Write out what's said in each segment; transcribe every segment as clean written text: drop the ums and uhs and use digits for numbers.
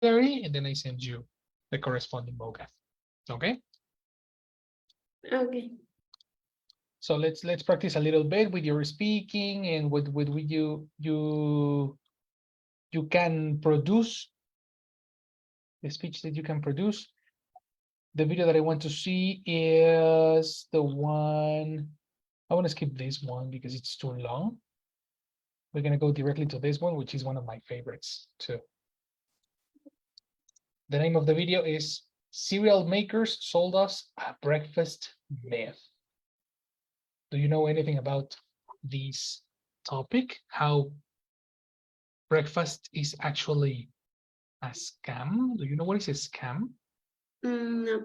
and then I send you the corresponding vocab. Okay? Okay. So let's practice a little bit with your speaking and with you can produce the speech that you can produce. The video that I want to see is the one. I want to skip this one because it's too long. We're gonna go directly to this one, which is one of my favorites too. The name of the video is Cereal Makers Sold Us a Breakfast Myth. Do you know anything about this topic? How breakfast is actually a scam? Do you know what is a scam? No.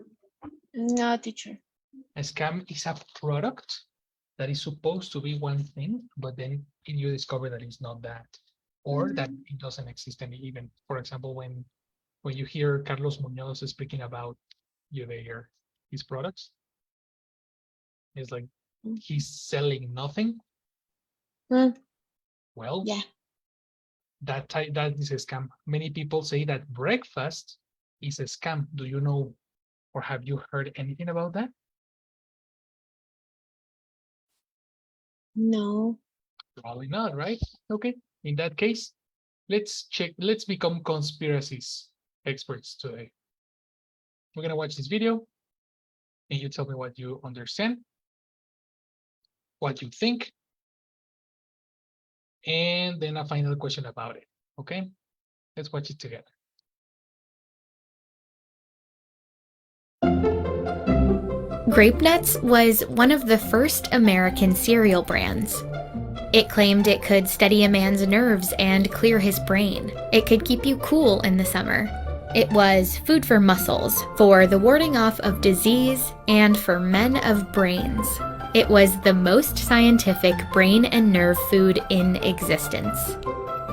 No, teacher. A scam is a product that is supposed to be one thing, but then you discover that it's not that, or that it doesn't exist any even. For example, when you hear Carlos Muñoz speaking about his products, it's like he's selling nothing. Well, Yeah. that is a scam. Many people say that breakfast is a scam. Do you know or have you heard anything about that? No. Probably not, right? Okay. In that case, let's become conspiracies experts today. We're gonna watch this video and you tell me what you understand, what you think, and then a final question about it. Okay? Let's watch it together. Grape Nuts was one of the first American cereal brands. It claimed it could steady a man's nerves and clear his brain. It could keep you cool in the summer. It was food for muscles, for the warding off of disease, and for men of brains. It was the most scientific brain and nerve food in existence.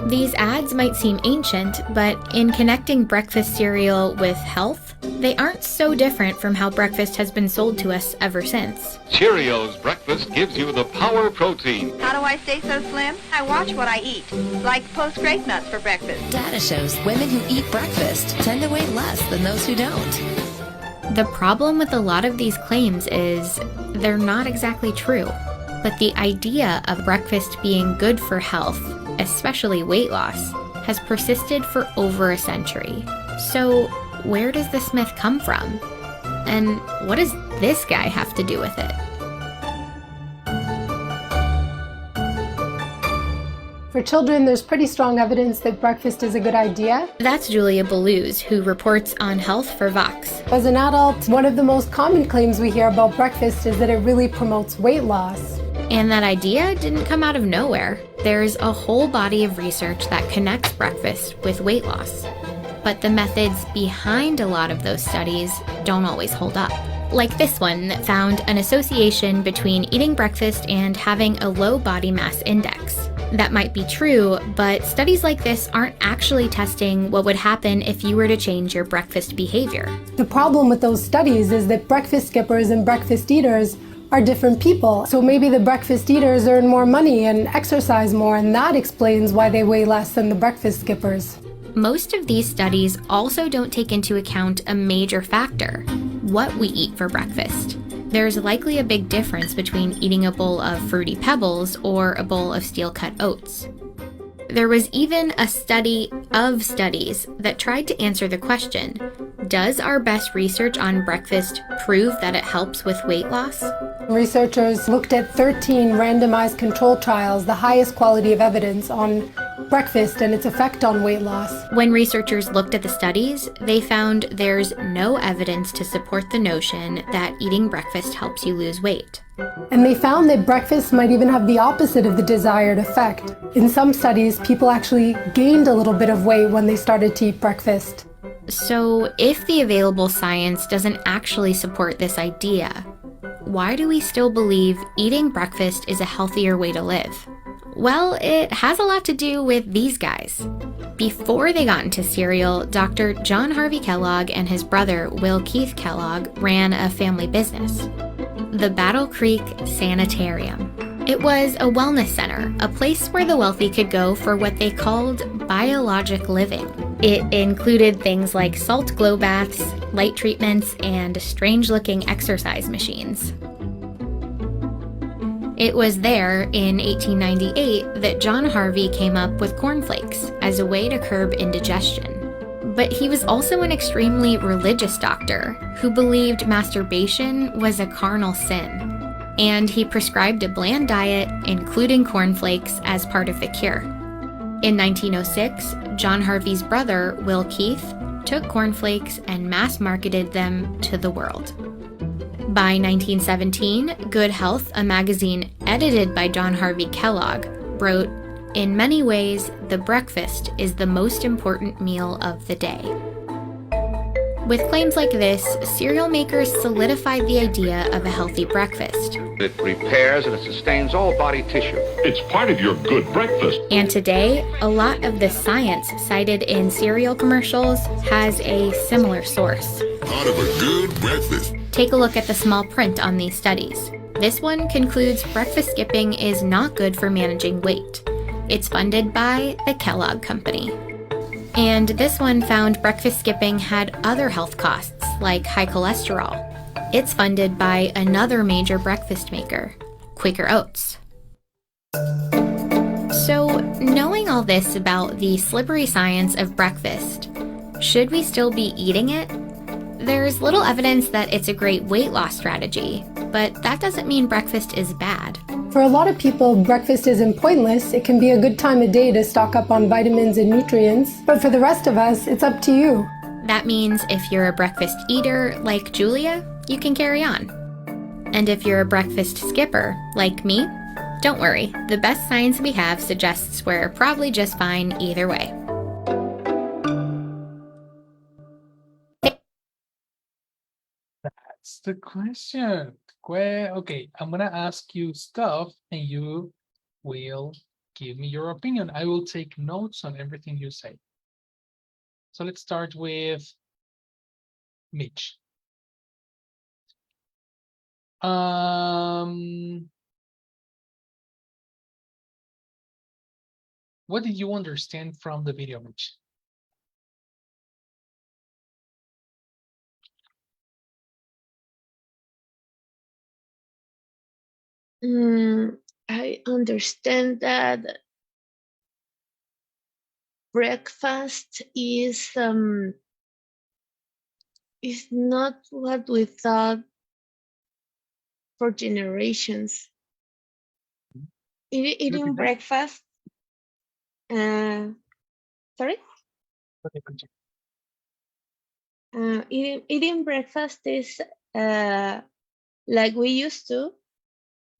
These ads might seem ancient, but in connecting breakfast cereal with health, they aren't so different from how breakfast has been sold to us ever since. Cheerios breakfast gives you the power protein. How do I stay so slim? I watch what I eat, like post grape nuts for breakfast. Data shows women who eat breakfast tend to weigh less than those who don't. The problem with a lot of these claims is they're not exactly true. But the idea of breakfast being good for health, especially weight loss, has persisted for over a century. So where does this myth come from? And what does this guy have to do with it? For children, there's pretty strong evidence that breakfast is a good idea. That's Julia Belouz, who reports on health for Vox. As an adult, one of the most common claims we hear about breakfast is that it really promotes weight loss. And that idea didn't come out of nowhere. There's a whole body of research that connects breakfast with weight loss. But the methods behind a lot of those studies don't always hold up. Like this one that found an association between eating breakfast and having a low body mass index. That might be true, but studies like this aren't actually testing what would happen if you were to change your breakfast behavior. The problem with those studies is that breakfast skippers and breakfast eaters are different people. So maybe the breakfast eaters earn more money and exercise more, and that explains why they weigh less than the breakfast skippers. Most of these studies also don't take into account a major factor: what we eat for breakfast. There's likely a big difference between eating a bowl of Fruity Pebbles or a bowl of steel-cut oats. There was even a study of studies that tried to answer the question, does our best research on breakfast prove that it helps with weight loss? Researchers looked at 13 randomized control trials, the highest quality of evidence on breakfast and its effect on weight loss. When researchers looked at the studies, they found there's no evidence to support the notion that eating breakfast helps you lose weight. And they found that breakfast might even have the opposite of the desired effect. In some studies, people actually gained a little bit of weight when they started to eat breakfast. So if the available science doesn't actually support this idea, why do we still believe eating breakfast is a healthier way to live? Well, it has a lot to do with these guys. Before they got into cereal, Dr. John Harvey Kellogg and his brother, Will Keith Kellogg, ran a family business, the Battle Creek Sanitarium. It was a wellness center, a place where the wealthy could go for what they called biologic living. It included things like salt glow baths, light treatments, and strange-looking exercise machines. It was there, in 1898, that John Harvey came up with cornflakes as a way to curb indigestion. But he was also an extremely religious doctor who believed masturbation was a carnal sin, and he prescribed a bland diet, including cornflakes, as part of the cure. In 1906, John Harvey's brother, Will Keith, took cornflakes and mass-marketed them to the world. By 1917, Good Health, a magazine edited by John Harvey Kellogg, wrote, "In many ways, the breakfast is the most important meal of the day." With claims like this, cereal makers solidified the idea of a healthy breakfast. It repairs and it sustains all body tissue. It's part of your good breakfast. And today, a lot of the science cited in cereal commercials has a similar source. Part of a good breakfast. Take a look at the small print on these studies. This one concludes breakfast skipping is not good for managing weight. It's funded by the Kellogg Company. And this one found breakfast skipping had other health costs, like high cholesterol. It's funded by another major breakfast maker, Quaker Oats. So, knowing all this about the slippery science of breakfast, should we still be eating it? There's little evidence that it's a great weight loss strategy, but that doesn't mean breakfast is bad. For a lot of people, breakfast isn't pointless. It can be a good time of day to stock up on vitamins and nutrients. But for the rest of us, it's up to you. That means if you're a breakfast eater, like Julia, you can carry on. And if you're a breakfast skipper, like me, don't worry. The best science we have suggests we're probably just fine either way. That's the question. Okay, I'm gonna ask you stuff and you will give me your opinion. I will take notes on everything you say. So let's start with Mitch. What did you understand from the video, Mitch? I understand that breakfast is not what we thought for generations. Eating breakfast. Sorry. Okay, continue. Eating breakfast is like we used to.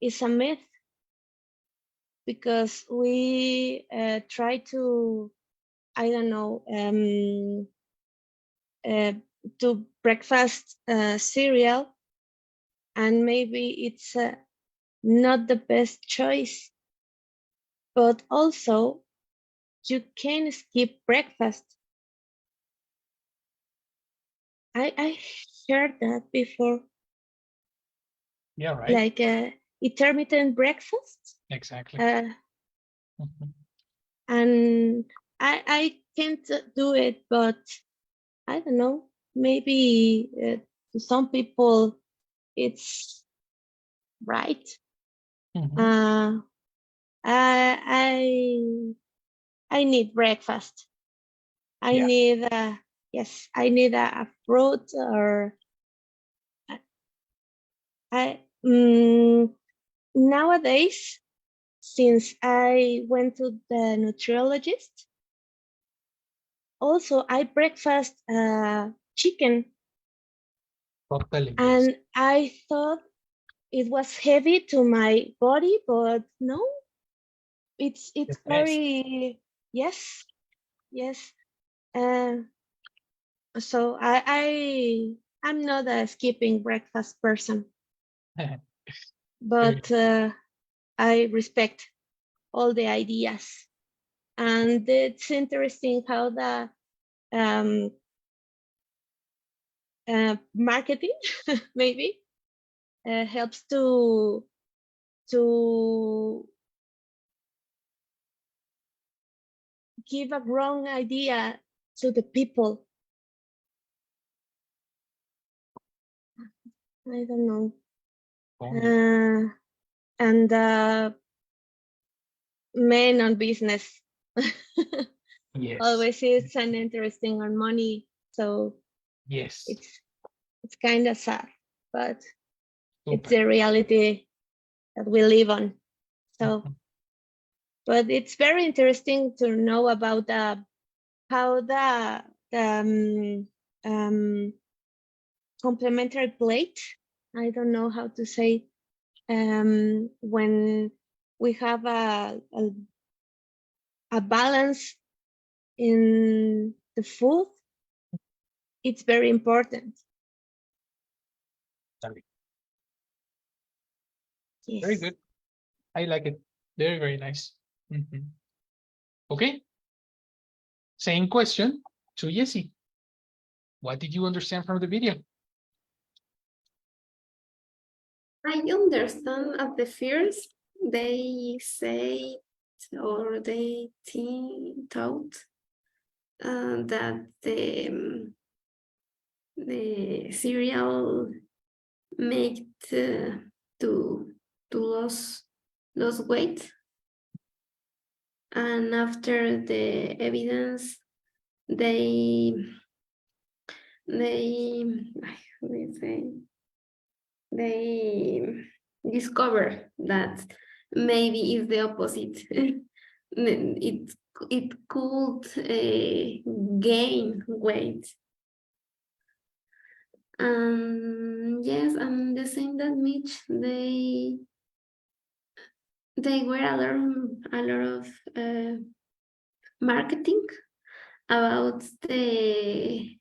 Is a myth because we try to, I don't know, to breakfast cereal, and maybe it's not the best choice, but also you can skip breakfast. I heard that before. Yeah, right. Like intermittent breakfast. Exactly. And I can't do it, but I don't know, maybe to some people it's right. I need breakfast. I need yes, I need a fruit, or nowadays, since I went to the nutriologist, also I breakfast chicken, and I thought it was heavy to my body, but no, it's very yes. So I'm not a skipping breakfast person, but I respect all the ideas, and it's interesting how the marketing maybe helps to give a wrong idea to the people. I don't know. And men on business. Yes. Always it's an interesting on money. So Yes. it's kind of sad, but it's Super. the reality that we live on. So, but it's very interesting to know about how the complementary plate. I don't know how to say when we have a balance in the food. It's very important. Yes. Very good. I like it. Very, very nice. Okay. Same question to Jessie. What did you understand from the video? I understand at the first they say or they thought that the cereal made to lose weight, and after the evidence they discover that maybe it's the opposite. it could gain weight. Yes, and the same that Mitch, they were a lot of marketing about the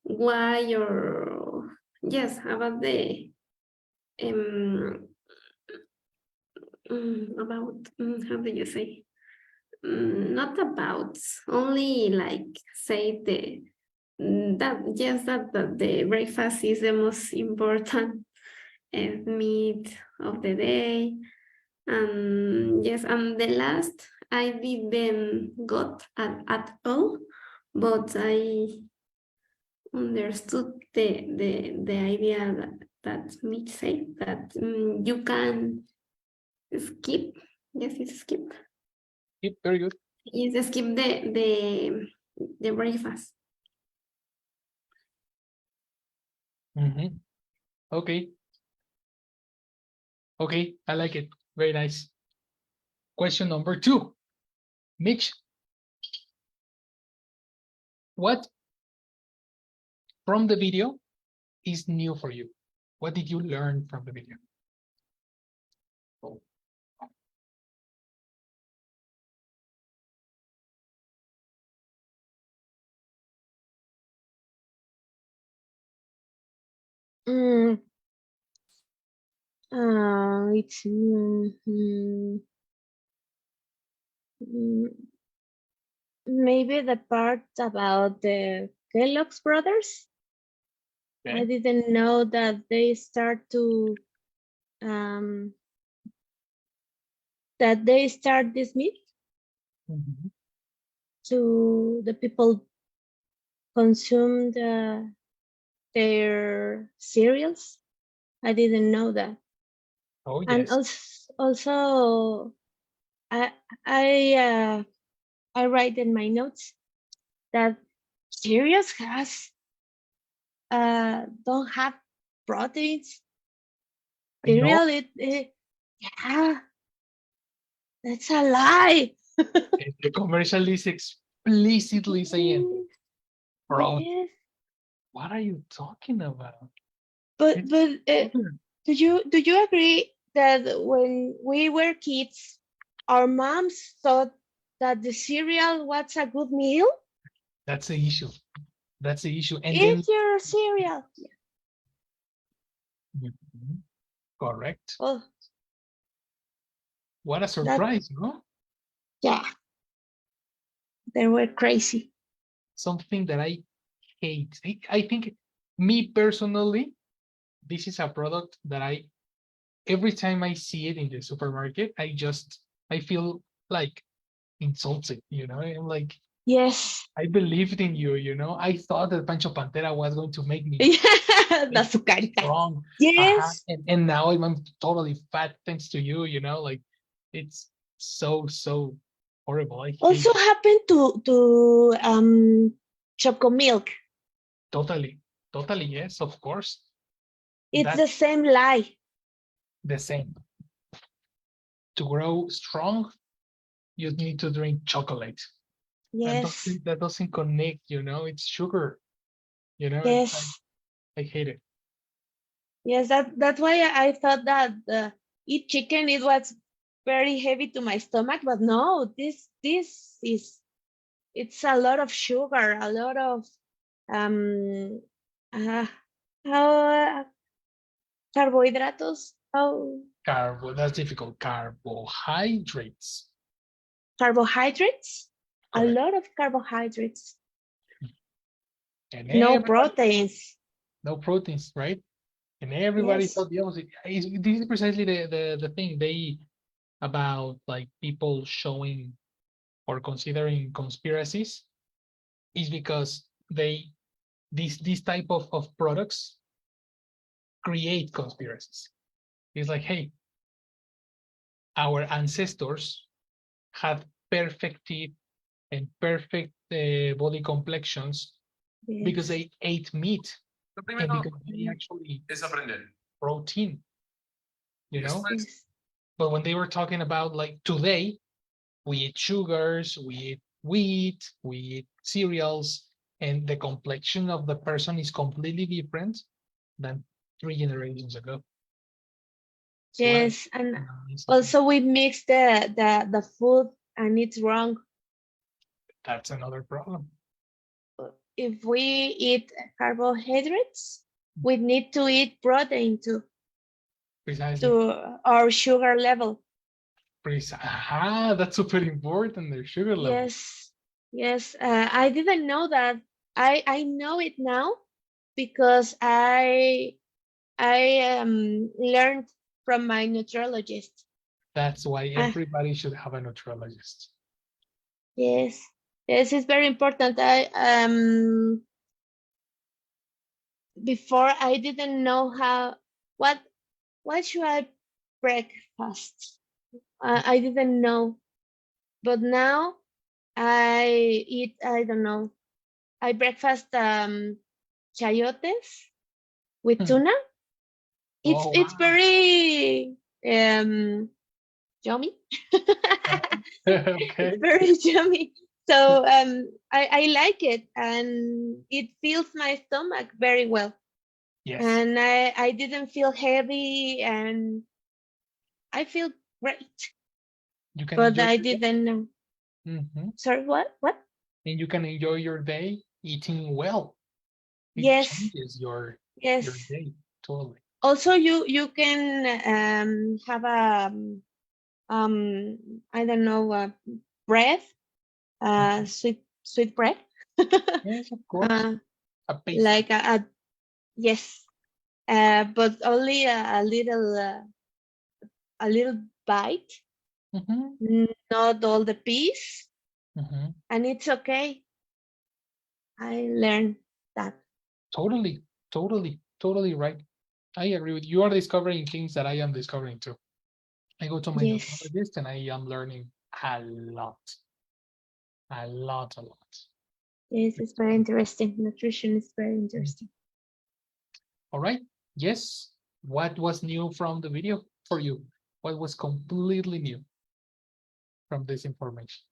why, or yes, about the about how do you say, not about, only like say that the breakfast is the most important meat of the day. And yes, and the last I didn't got at all, but I understood the idea that Mitch said, that you can skip. Yes, it's skip. Yep, very good. Yes, skip the breakfast. Okay. Okay, I like it. Very nice. Question number 2. Mitch, what from the video is new for you? What did you learn from the video? It's maybe the part about the Kellogg's brothers. Okay. I didn't know that they start to this meat to the people consume their cereals. I didn't know that. Oh, yes. And also I write in my notes that cereals don't have proteins. Cereal, yeah, that's a lie. The commercial is explicitly saying, bro, yes. What are you talking about? But do you agree that when we were kids, our moms thought that the cereal was a good meal? That's the issue. That's the issue. And eat your cereal. Correct. Oh, what a surprise, no? Yeah. They were crazy. Something that I hate. I think, me personally, this is a product that every time I see it in the supermarket, I feel like insulted, you know? I'm like, Yes. I believed in you, you know? I thought that Pancho Pantera was going to make me The azucarita. strong. Yes. And now I'm totally fat thanks to you, you know? Like, it's so horrible. I hate Also it. happened to Choco Milk. Totally, yes, of course. It's the That's same lie. the same. To grow strong, you need to drink chocolate. Yes. That doesn't connect, you know, it's sugar, you know, Yes. I hate it. Yes. That's why I thought that eat chicken it was very heavy to my stomach, but no, this is it's a lot of sugar, a lot of um uh, how carbohydrates, how That's difficult. Carbohydrates. carbohydrates, a Correct. lot of carbohydrates, And no everybody, proteins. no proteins, right? And everybody Yes. thought the opposite. This is precisely the thing they about like people showing or considering conspiracies is because they these type of products create conspiracies. It's like, hey, our ancestors had perfect teeth and perfect body complexions because Yes. they ate meat and because they actually protein, you know. Yes. But when they were talking about like today, we eat sugars, we eat wheat, we eat cereals, and the complexion of the person is completely different than 3 generations ago. Well, Yes. And no, it's not. also we mix the food and it's wrong. That's another problem. If we eat carbohydrates, we need to eat protein too, Precisely. to our sugar level. That's super important, their sugar level. Yes, yes. I didn't know that. I know it now because I learned from my nutriologist. That's why Ah, everybody should have a nutriologist. yes, yes, it's very important. I before I didn't know how what should I breakfast. I didn't know, but now I eat. I don't know. I breakfast chayotes with Hmm. tuna. It's Oh, it's wow. very yummy. Okay. It's very yummy. So I like it and it fills my stomach very well. Yes, And I didn't feel heavy and I feel great. you can But enjoy I your day. didn't know. Sorry, what? What? And you can enjoy your day eating well. It Yes, changes your yes. day totally. Also, you can have a I don't know bread, sweet bread, Yes, of course. uh, A pastry. like a yes, but only a little bite, Mhm, not all the piece, mhm. and it's okay. I learned that. Totally, totally right. I agree with you. You are discovering things that I am discovering too. I go to my Yes, nutritionist and I am learning a lot, a lot. yes, it's very interesting. Nutrition is very Mm. interesting. All right. Yes. What was new from the video for you? What was completely new from this information?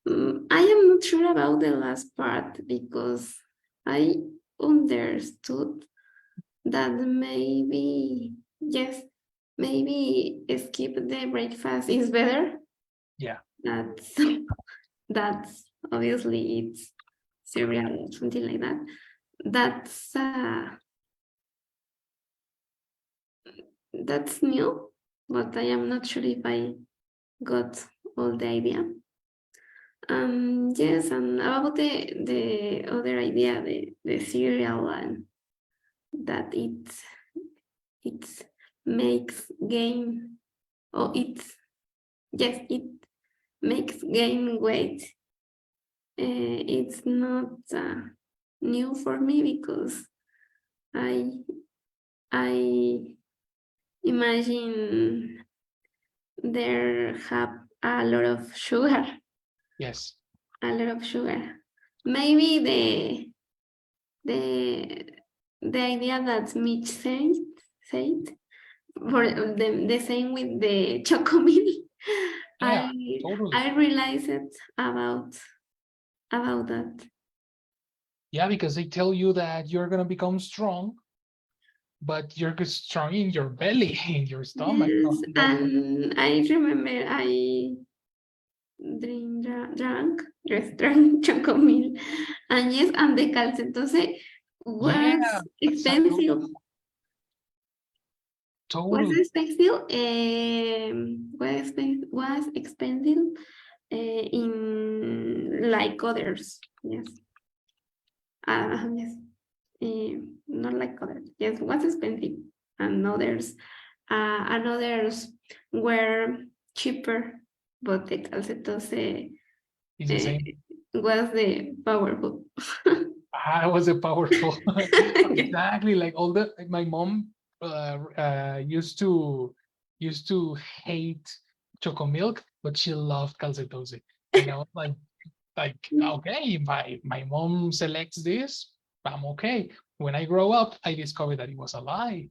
Mm, I am not sure about the last part because I understood that maybe, yes, maybe skip the breakfast is better. Yeah. That's that's obviously it's cereal or something like that. That's new, but I am not sure if I got all the idea. Yes, and about the other idea, the cereal and that it's makes gain or it makes gain weight. It's not new for me because I imagine there have a lot of sugar. Yes. A lot of sugar. Maybe the idea that Mitch said for the same with the chocomil. Yeah, totally. I realized it about that. Yeah, because they tell you that you're gonna become strong, but you're strong in your belly, in your stomach. Yes, and I remember I drank chocomil, and yes, and the calcetose Yeah, was exactly. expensive. Was Totally. expensive. Was expensive in like others. Yes. Yes. Not like others. Yes, was expensive, and others were cheaper, but the calcetose It's the same. was the powerful. I was a powerful. Yes. Exactly. Like all the my mom used to hate choco milk, but she loved calcetose. And I was like okay, my mom selects this, I'm okay. When I grow up, I discovered that it was a lie.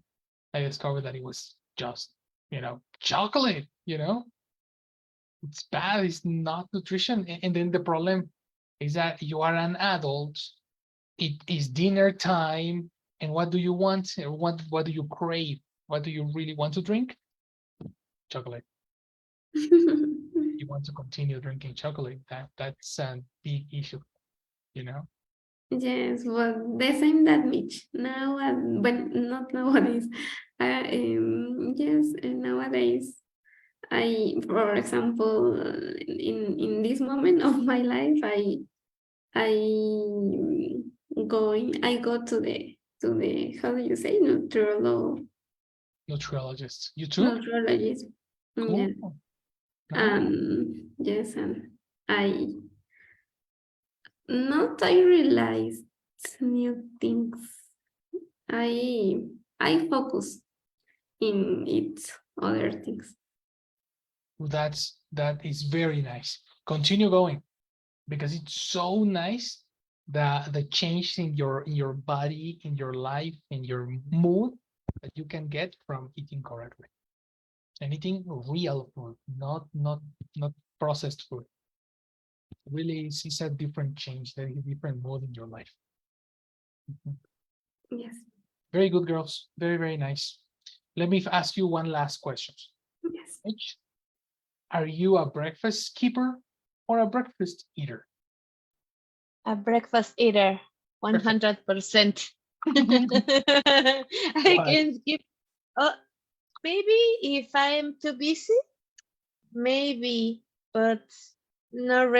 I discovered that it was just, chocolate, it's bad, it's not nutrition. And then the problem is that you are an adult, it is dinner time, and what do you want? What do you crave? What do you really want to drink? Chocolate. You want to continue drinking chocolate. That's a big issue, you know? Yes, well, the same that Mitch. Now, but not nowadays. Yes, nowadays, for example, in this moment of my life, I I go to the how do you say Nutriologist. You too? nutriologist. Cool. Yes, Nice. yes, and I not I realized new things. I focus in it other things. That is very nice. Continue going, because it's so nice the change in your body, in your life, in your mood that you can get from eating correctly. And eating real food, not processed food. Really is a different change, a different mood in your life. Mhm. Yes, Very good, girls. Very, very nice. Let me ask you one last question. yes. Mitch, are you a breakfast keeper or a breakfast eater? A breakfast eater, Perfect. 100%. I Why? can skip. Oh, maybe if I'm too busy, maybe, but not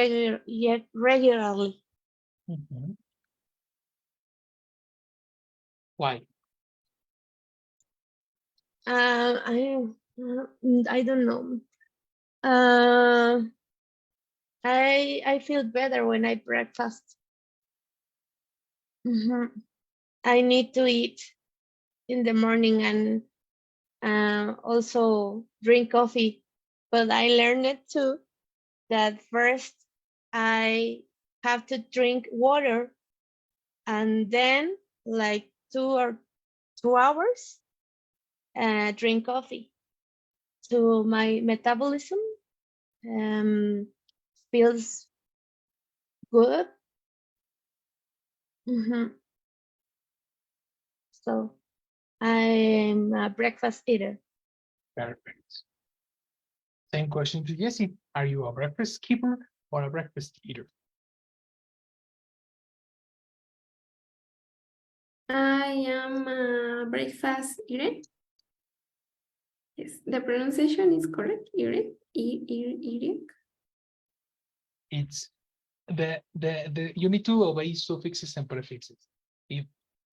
yet regularly. Mhm. Why? I don't know. Uh, I feel better when I breakfast. Mhm. I need to eat in the morning and also drink coffee. But I learned it too that first I have to drink water and then like 2 hours drink coffee. So my metabolism um, feels good. Mhm. So I'm a breakfast eater. Perfect. Same question to Jessie. Are you a breakfast keeper or a breakfast eater? I am a breakfast eater. Yes, the pronunciation is correct. Eater. Eater. It's the you need to obey suffixes and prefixes. If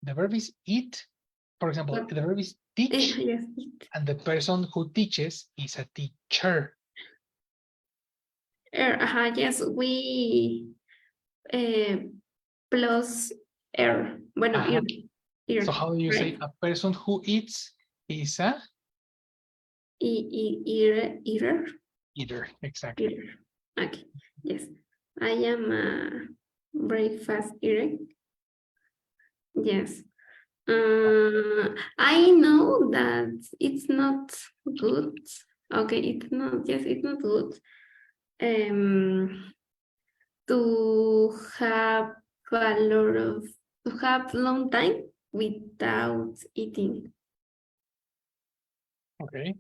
the verb is eat, for example, But the verb is teach, Yes, eat. and the person who teaches is a teacher. Yes, we plus Bueno, Uh-huh. ir, So how do you say right? a person who eats is a Eater. eater? Exactly. Eater. Okay. Yes, I am a breakfast eater. Yes. I know that it's not good. Okay, it's not. Yes, it's not good. To have a lot of to have long time without eating. Okay.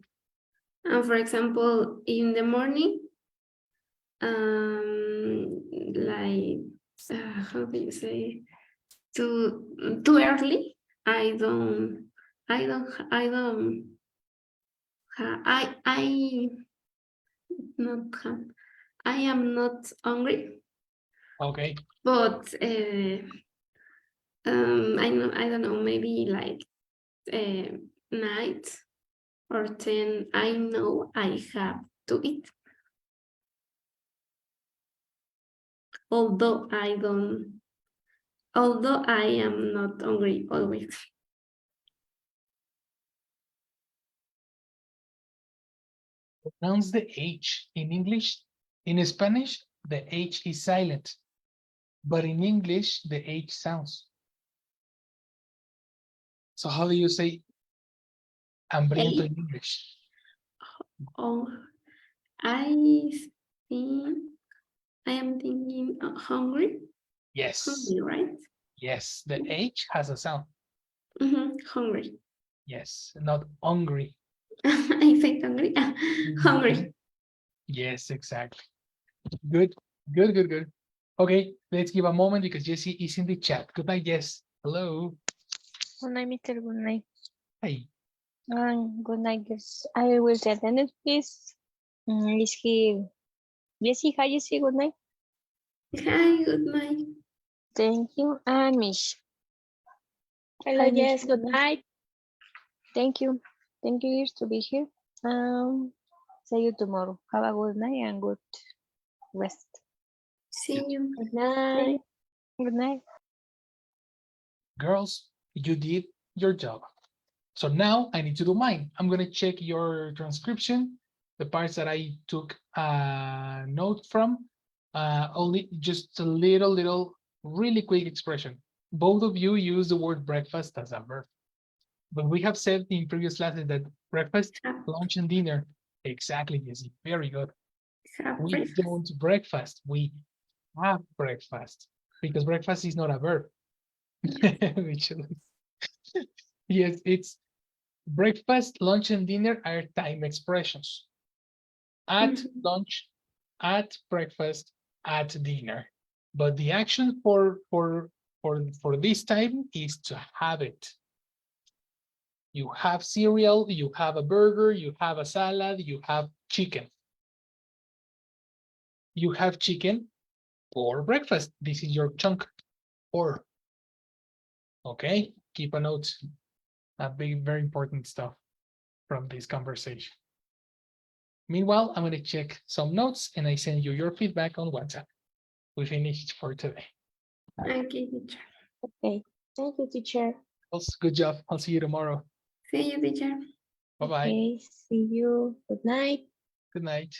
And for example, in the morning, like how do you say, too early. I don't. I don't. I don't. I not. I am not hungry, Okay. but I know. I don't know. Maybe like night or 10. I know I have to eat. Although I don't. Although I am not hungry always. Pronounce the H in English. In Spanish, the H is silent, but in English, the H sounds. So how do you say hambriento in English? Oh, I think I am thinking hungry. Yes. Hungry, right? Yes, the H has a sound. Hungry. Yes, not hungry. I say hungry. Hungry. Yes, exactly. Good, good, good, good. Okay, let's give a moment because Jessie is in the chat. Good night, Jess. Hello. Good night, Mr. Good night. Hi. Good night, yes. I will say attendance, please. Is he? Yes, hi, Jesse. Good night. Hi, good night. Thank you. And Mish. Hello, Hi, Mish. yes, good night. Thank you. Thank you to be here. See you tomorrow. Have a good night and good rest. See you. Good night. Good night. Girls, you did your job. So now I need to do mine. I'm going to check your transcription, the parts that I took a note from, only just a little, really quick expression. Both of you use the word breakfast as a verb. But we have said in previous classes that breakfast, lunch, and dinner. Exactly, Jesse. Very good. We don't breakfast. We have breakfast because breakfast is not a verb. Yes, it's breakfast, lunch, and dinner are time expressions. At lunch, at breakfast, at dinner. But the action for this time is to have it. You have cereal, you have a burger, you have a salad, you have chicken. You have chicken for breakfast. This is your chunk. Or, okay, keep a note. A big, very important stuff from this conversation. Meanwhile, I'm going to check some notes and I send you your feedback on WhatsApp. We finished for today. Okay, teacher. Okay, thank you, teacher. Good job. I'll see you tomorrow. See you, teacher. Bye-bye. Okay, see you. Good night. Good night.